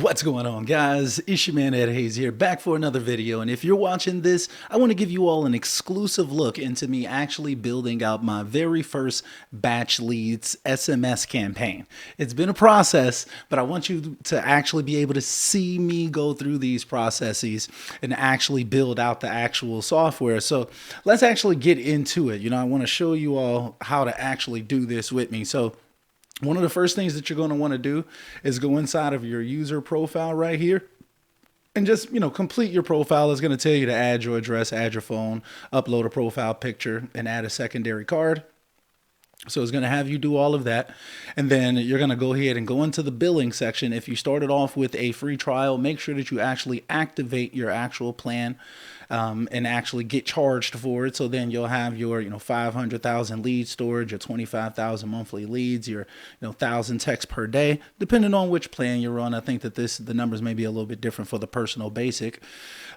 What's going on, guys? It's your man Ed Hayes here, back for another video. And if you're watching this, I want to give you all an exclusive look into me actually building out my very first batch leads SMS campaign. It's been a process, but I want you to actually be able to see me go through these processes and actually build out the actual software. So let's actually get into it. I want to show you all how to actually do this with me. So one of the first things that you're going to want to do is go inside of your user profile right here and just, complete your profile. It's going to tell you to add your address, add your phone, upload a profile picture, and add a secondary card. So it's going to have you do all of that. And then you're going to go ahead and go into the billing section. If you started off with a free trial, make sure that you actually activate your actual plan and actually get charged for it. So then you'll have your 500,000 lead storage, your 25,000 monthly leads, your 1,000 texts per day, depending on which plan you're on. I think that the numbers may be a little bit different for the personal basic.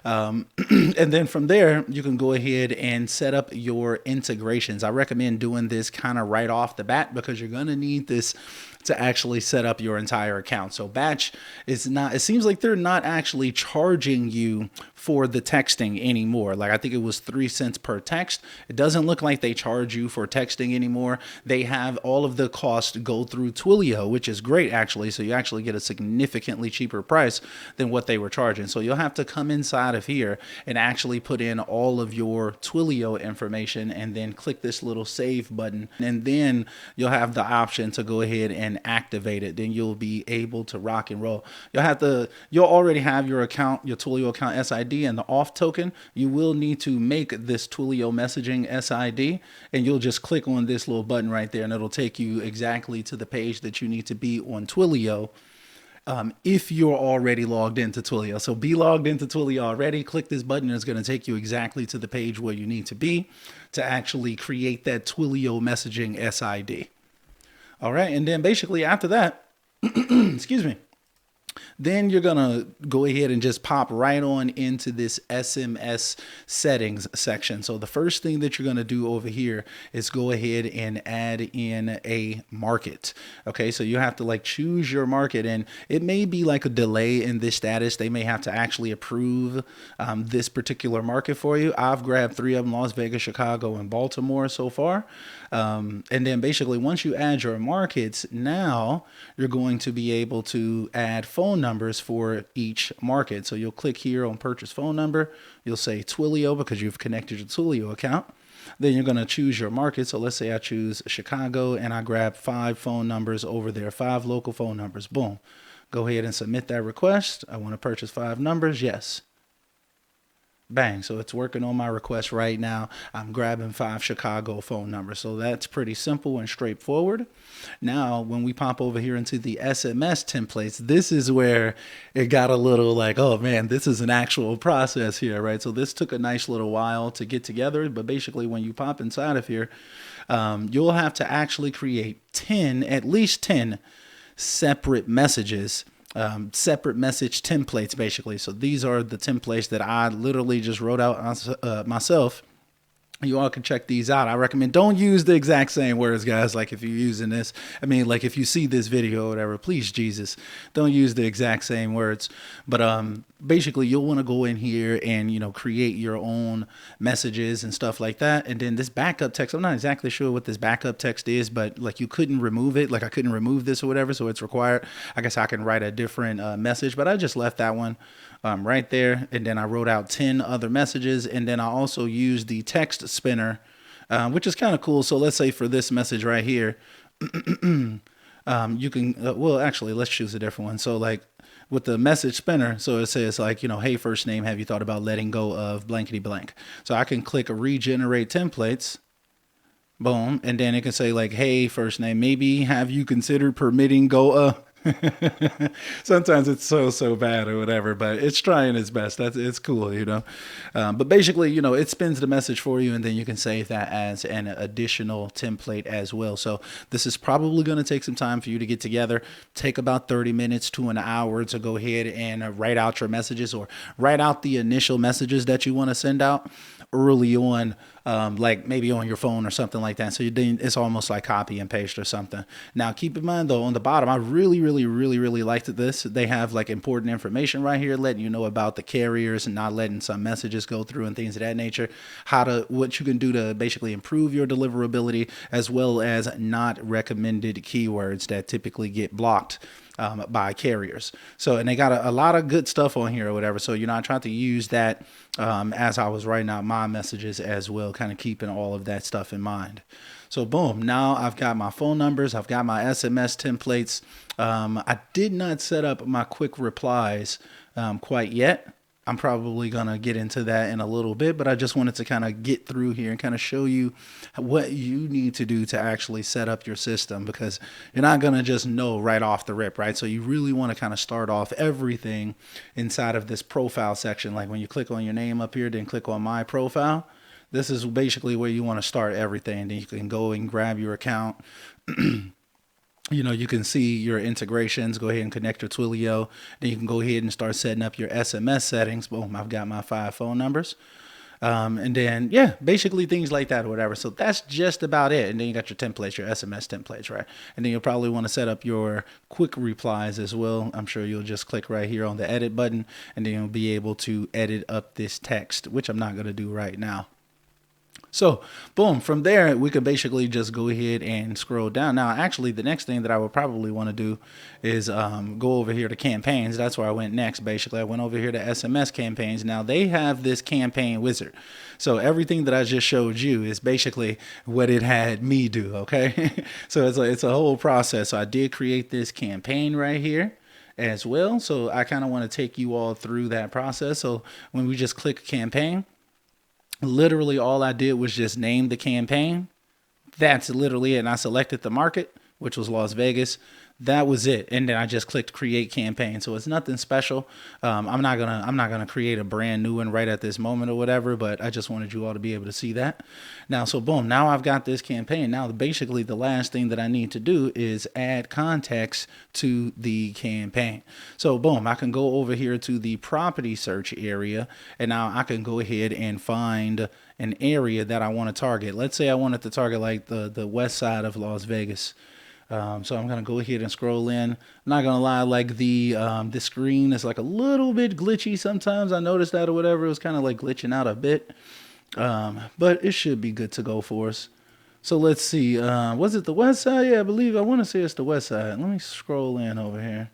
And then from there, you can go ahead and set up your integrations. I recommend doing this kind of right off the bat because you're going to need this to actually set up your entire account. So batch is not, it seems like they're not actually charging you for the texting anymore. Like I think it was 3 cents per text. It doesn't look like they charge you for texting anymore. They have all of the costs go through Twilio, which is great actually. So you actually get a significantly cheaper price than what they were charging. So you'll have to come inside of here and actually put in all of your Twilio information and then click this little save button. And then you'll have the option to go ahead and activate it. Then you'll be able to rock and roll. You'll already have your account, your Twilio account SID and the off token. You will need to make this Twilio messaging SID, and you'll just click on this little button right there and it'll take you exactly to the page that you need to be on Twilio. If you're already logged into Twilio. So be logged into Twilio already, click this button and it's going to take you exactly to the page where you need to be to actually create that Twilio messaging SID. All right. And then basically after that, excuse me, then you're going to go ahead and just pop right on into this SMS settings section. So the first thing that you're going to do over here is go ahead and add in a market. Okay, so you have to choose your market, and it may be like a delay in this status. They may have to actually approve this particular market for you. I've grabbed 3 of them: Las Vegas, Chicago, and Baltimore so far. And then basically once you add your markets, now you're going to be able to add phone numbers for each market. So you'll click here on purchase phone number. You'll say Twilio because you've connected your Twilio account. Then you're going to choose your market. So let's say I choose Chicago and I grab 5 phone numbers over there, 5 local phone numbers. Boom. Go ahead and submit that request. I want to purchase 5 numbers. Yes. Bang. So it's working on my request right now. I'm grabbing 5 Chicago phone numbers. So that's pretty simple and straightforward. Now, when we pop over here into the SMS templates, this is where it got a little like, oh man, this is an actual process here, right? So this took a nice little while to get together. But basically when you pop inside of here, you'll have to actually create at least 10 separate messages. Separate message templates basically. So these are the templates that I literally just wrote out myself. You all can check these out. I recommend don't use the exact same words, guys. Like if you're using this, if you see this video or whatever, please Jesus, don't use the exact same words. But basically you'll want to go in here and create your own messages and stuff like that. And then this backup text, I'm not exactly sure what this backup text is, but you couldn't remove it. I couldn't remove this or whatever, so it's required. I guess I can write a different message, but I just left that one right there. And then I wrote out 10 other messages, and then I also used the text spinner, which is kind of cool. So let's say for this message right here, you can, well, actually, let's choose a different one. So with the message spinner, so it says hey, first name, have you thought about letting go of blankety blank? So I can click regenerate templates. Boom. And then it can say hey, first name, maybe have you considered permitting go sometimes it's so bad or whatever, but it's trying its best. It's cool, but basically, it spins the message for you, and then you can save that as an additional template as well. So this is probably going to take some time for you to get together. Take about 30 minutes to an hour to go ahead and write out your messages, or write out the initial messages that you want to send out early on like maybe on your phone or something like that. So it's almost like copy and paste or something. Now, keep in mind though, on the bottom, I really liked this. They have like important information right here, letting you know about the carriers and not letting some messages go through and things of that nature. What you can do to basically improve your deliverability, as well as not recommended keywords that typically get blocked by carriers. So, and they got a lot of good stuff on here or whatever. So, I tried to use that as I was writing out my messages as well, kind of keeping all of that stuff in mind. So boom, now I've got my phone numbers, I've got my SMS templates. I did not set up my quick replies quite yet. I'm probably going to get into that in a little bit, but I just wanted to kind of get through here and kind of show you what you need to do to actually set up your system, because you're not going to just know right off the rip, right? So you really want to kind of start off everything inside of this profile section. Like when you click on your name up here, then click on my profile. This is basically where you want to start everything. Then you can go and grab your account. You can see your integrations. Go ahead and connect your Twilio. Then you can go ahead and start setting up your SMS settings. Boom, I've got my 5 phone numbers. And then, yeah, basically things like that or whatever. So that's just about it. And then you got your templates, your SMS templates, right? And then you'll probably want to set up your quick replies as well. I'm sure you'll just click right here on the edit button, and then you'll be able to edit up this text, which I'm not going to do right now. So boom, from there, we could basically just go ahead and scroll down. Now, actually, the next thing that I would probably want to do is go over here to campaigns. That's where I went next. Basically, I went over here to SMS campaigns. Now, they have this campaign wizard. So everything that I just showed you is basically what it had me do, okay? So it's a whole process. So I did create this campaign right here as well. So I kind of want to take you all through that process. So when we just click campaign, literally all I did was just name the campaign. That's literally it. And I selected the market, which was Las Vegas. That was it. And then I just clicked create campaign. So it's nothing special. I'm not gonna create a brand new one right at this moment or whatever, but I just wanted you all to be able to see that. Now, so boom, now I've got this campaign. Now basically the last thing that I need to do is add context to the campaign. So boom, I can go over here to the property search area, and now I can go ahead and find an area that I want to target. Let's say I wanted to target like the west side of Las Vegas. So I'm going to go ahead and scroll in. I'm not going to lie, like the screen is like a little bit glitchy sometimes. I noticed that or whatever. It was kind of like glitching out a bit. But it should be good to go for us. So let's see. Was it the west side? Yeah, I want to say it's the west side. Let me scroll in over here.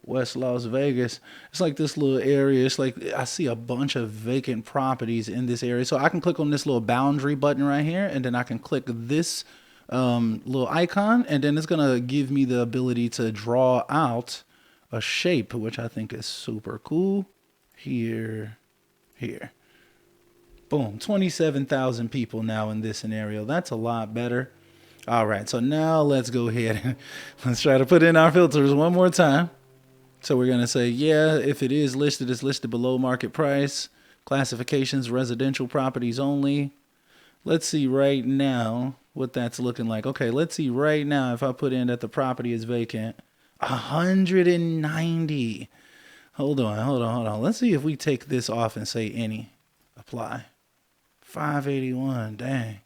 West Las Vegas. It's like this little area. It's like I see a bunch of vacant properties in this area. So I can click on this little boundary button right here, and then I can click this little icon, and then it's gonna give me the ability to draw out a shape, which I think is super cool. Here. Boom, 27,000 people now in this scenario. That's a lot better. All right, so now let's go ahead and let's try to put in our filters one more time. So we're gonna say, yeah, if it is listed, it's listed below market price. Classifications, residential properties only. Let's see right now what that's looking like. Okay, let's see right now if I put in that the property is vacant. 190. Hold on. Let's see if we take this off and say any. Apply. 581. Dang.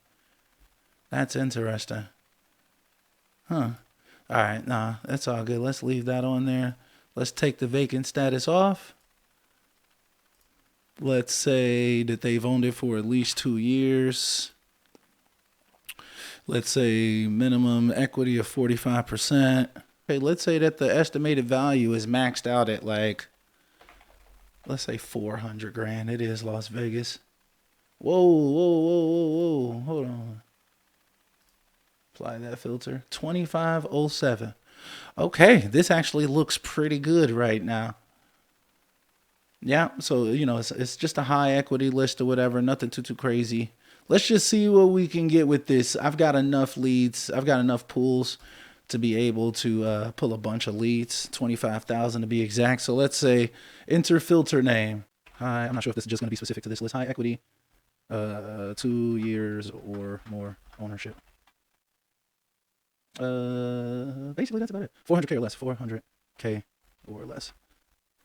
That's interesting. Huh. All right, nah, that's all good. Let's leave that on there. Let's take the vacant status off. Let's say that they've owned it for at least 2 years. Let's say minimum equity of 45%. Okay, let's say that the estimated value is maxed out at like, let's say 400 grand. It is Las Vegas. Whoa. Hold on. Apply that filter. 2507. Okay, this actually looks pretty good right now. Yeah, so, it's just a high equity list or whatever, nothing too crazy. Let's just see what we can get with this. I've got enough leads. I've got enough pools to be able to pull a bunch of leads, 25,000 to be exact. So let's say enter filter name. Hi, I'm not sure if this is just going to be specific to this list. High equity, 2 years or more ownership. Basically that's about it. 400K or less, 400K or less.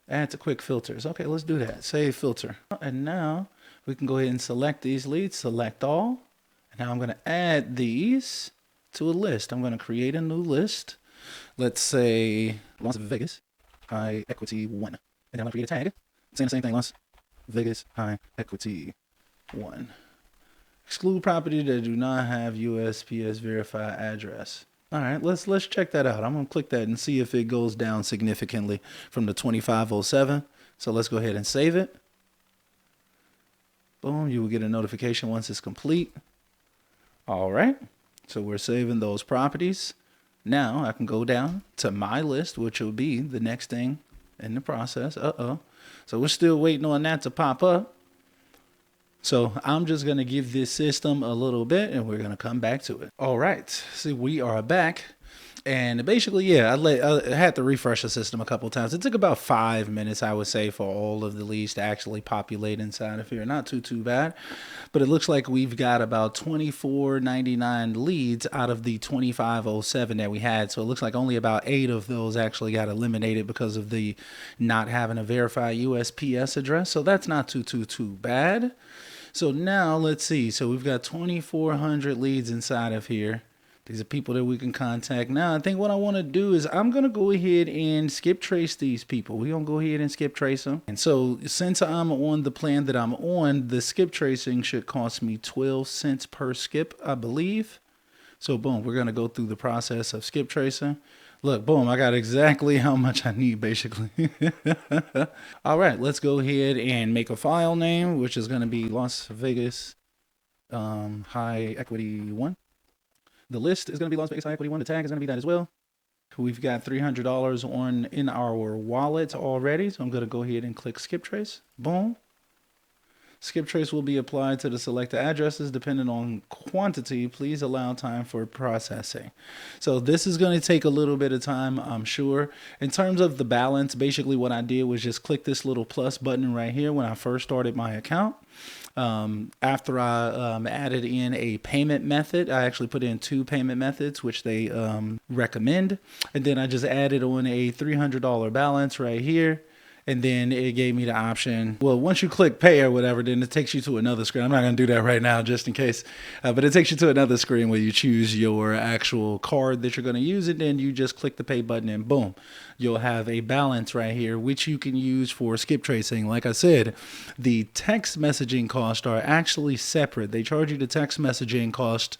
Add to quick filters. Okay, let's do that. Save filter. And now we can go ahead and select these leads, select all. And now I'm going to add these to a list. I'm going to create a new list. Let's say Las Vegas High Equity 1. And then I'm going to create a tag saying the same thing, Las Vegas High Equity 1. Exclude property that do not have USPS verified address. All right, let's check that out. I'm gonna click that and see if it goes down significantly from the 2507. So let's go ahead and save it. Boom, you will get a notification once it's complete. All right, so we're saving those properties. Now I can go down to my list, which will be the next thing in the process. So we're still waiting on that to pop up. So I'm just going to give this system a little bit and we're going to come back to it. All right. See, we are back. And basically, yeah, I had to refresh the system a couple of times. It took about 5 minutes, I would say, for all of the leads to actually populate inside of here. Not too bad. But it looks like we've got about 2499 leads out of the 2507 that we had. So it looks like only about 8 of those actually got eliminated because of the not having a verified USPS address. So that's not too bad. So now let's see. So we've got 2,400 leads inside of here. These are people that we can contact. Now, I think what I want to do is I'm going to go ahead and skip trace these people. We're going to go ahead and skip trace them. And so since I'm on the plan that I'm on, the skip tracing should cost me 12 cents per skip, I believe. So boom, we're going to go through the process of skip tracing. Look, boom, I got exactly how much I need, basically. All right, let's go ahead and make a file name, which is going to be Las Vegas High Equity 1. The list is going to be Las Vegas High Equity 1. The tag is going to be that as well. We've got $300 in our wallet already, so I'm going to go ahead and click Skip Trace. Boom. Skip trace will be applied to the selected addresses depending on quantity. Please allow time for processing. So this is going to take a little bit of time, I'm sure. In terms of the balance, basically what I did was just click this little plus button right here when I first started my account. After I added in a payment method, I actually put in 2 payment methods, which they recommend. And then I just added on a $300 balance right here. And then it gave me the option. Well, once you click pay or whatever, then it takes you to another screen. I'm not going to do that right now just in case. But it takes you to another screen where you choose your actual card that you're going to use. And then you just click the pay button and boom, you'll have a balance right here, which you can use for skip tracing. Like I said, the text messaging costs are actually separate. They charge you the text messaging cost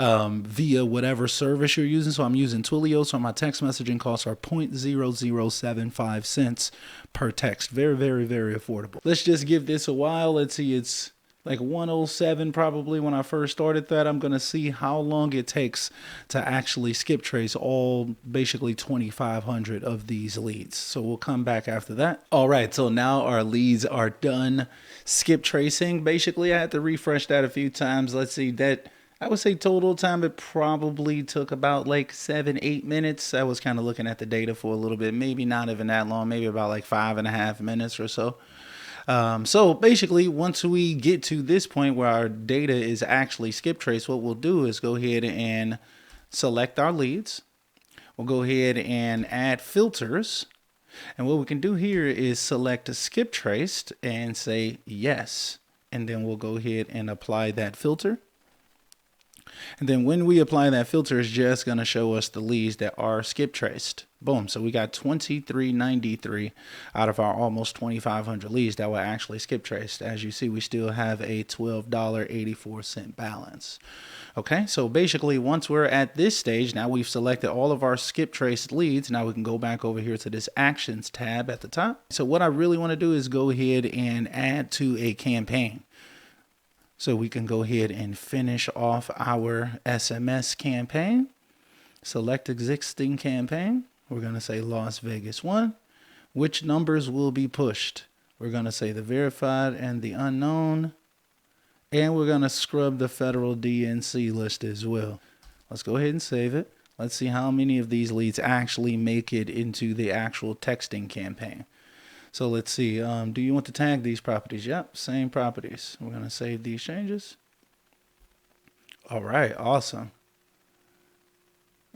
via whatever service you're using. So I'm using Twilio, so my text messaging costs are 0.0075 cents per text. Very, very, very affordable. Let's just give this a while. Let's see, it's like 107 probably when I first started that. I'm going to see how long it takes to actually skip trace all basically 2,500 of these leads. So we'll come back after that. All right, so now our leads are done skip tracing. Basically, I had to refresh that a few times. Let's see, that I would say total time, it probably took about like 7-8 minutes. I was kind of looking at the data for a little bit, maybe not even that long, maybe about like 5.5 minutes or so. So basically, once we get to this point where our data is actually skip traced, what we'll do is go ahead and select our leads. We'll go ahead and add filters. And what we can do here is select skip traced and say yes. And then we'll go ahead and apply that filter. And then when we apply that filter, it's just going to show us the leads that are skip traced. Boom. So we got 2393 out of our almost 2,500 leads that were actually skip traced. As you see, we still have a $12.84 balance. Okay, so basically once we're at this stage, now we've selected all of our skip traced leads. Now we can go back over here to this actions tab at the top. So what I really want to do is go ahead and add to a campaign. So we can go ahead and finish off our SMS campaign. Select existing campaign. We're going to say Las Vegas 1. Which numbers will be pushed? We're going to say the verified and the unknown. And we're going to scrub the federal DNC list as well. Let's go ahead and save it. Let's see how many of these leads actually make it into the actual texting campaign. So let's see, do you want to tag these properties? Yep, same properties. We're going to save these changes. All right, awesome.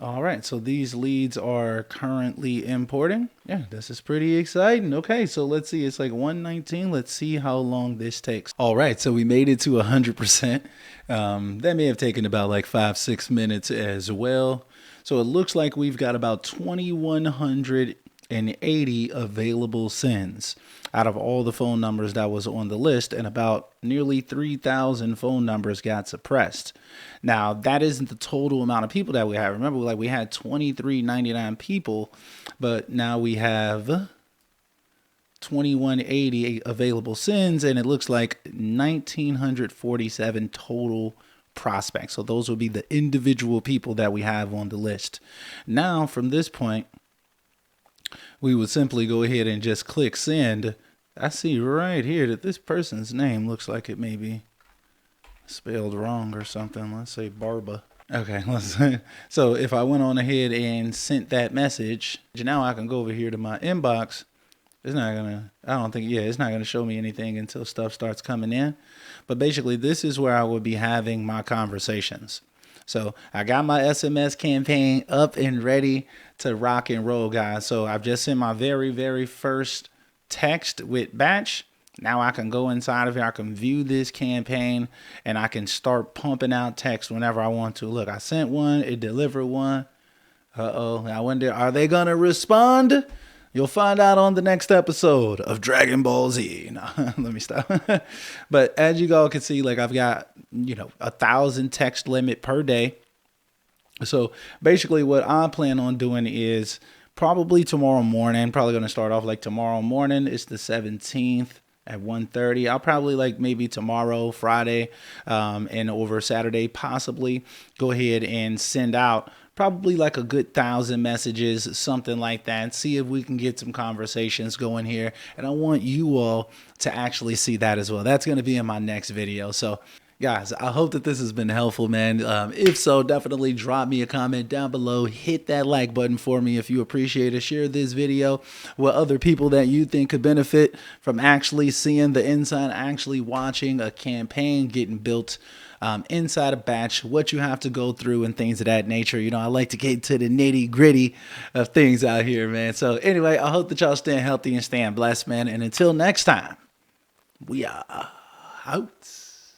All right, so these leads are currently importing. Yeah, this is pretty exciting. Okay, so let's see. It's like 119. Let's see how long this takes. All right, so we made it to 100%. That may have taken about like 5-6 minutes as well. So it looks like we've got about 2,180 available sends out of all the phone numbers that was on the list, and about nearly 3,000 phone numbers got suppressed. Now, that isn't the total amount of people that we have. Remember, like we had 2,399 people, but now we have 2,180 available sends, and it looks like 1,947 total prospects. So those will be the individual people that we have on the list. Now, from this point, we would simply go ahead and just click send. I see right here that this person's name looks like it may be spelled wrong or something. Let's say Barba. Okay, so if I went on ahead and sent that message, now I can go over here to my inbox. It's not gonna, I don't think, yeah, it's not gonna show me anything until stuff starts coming in. But basically, this is where I would be having my conversations. So I got my SMS campaign up and ready to rock and roll, guys. So I've just sent my very first text with batch. Now I can go inside of here, I can view this campaign, and I can start pumping out text whenever I want to. Look, I sent one, it delivered one. I wonder, are they gonna respond? You'll find out on the next episode of Dragon Ball Z. No, let me stop. But as you all can see, like I've got, 1,000 text limit per day. So basically what I plan on doing is probably tomorrow morning, probably going to start off like tomorrow morning. It's the 17th at 1:30. I'll probably like maybe tomorrow, Friday, and over Saturday, possibly go ahead and send out probably like a good 1,000 messages, something like that. See if we can get some conversations going here. And I want you all to actually see that as well. That's going to be in my next video. So guys, I hope that this has been helpful, man. If so, definitely drop me a comment down below. Hit that like button for me if you appreciate it. Share this video with other people that you think could benefit from actually seeing the inside, actually watching a campaign getting built inside a batch, what you have to go through and things of that nature. I like to get to the nitty gritty of things out here, man. So anyway, I hope that y'all staying healthy and staying blessed, man. And until next time, we are out.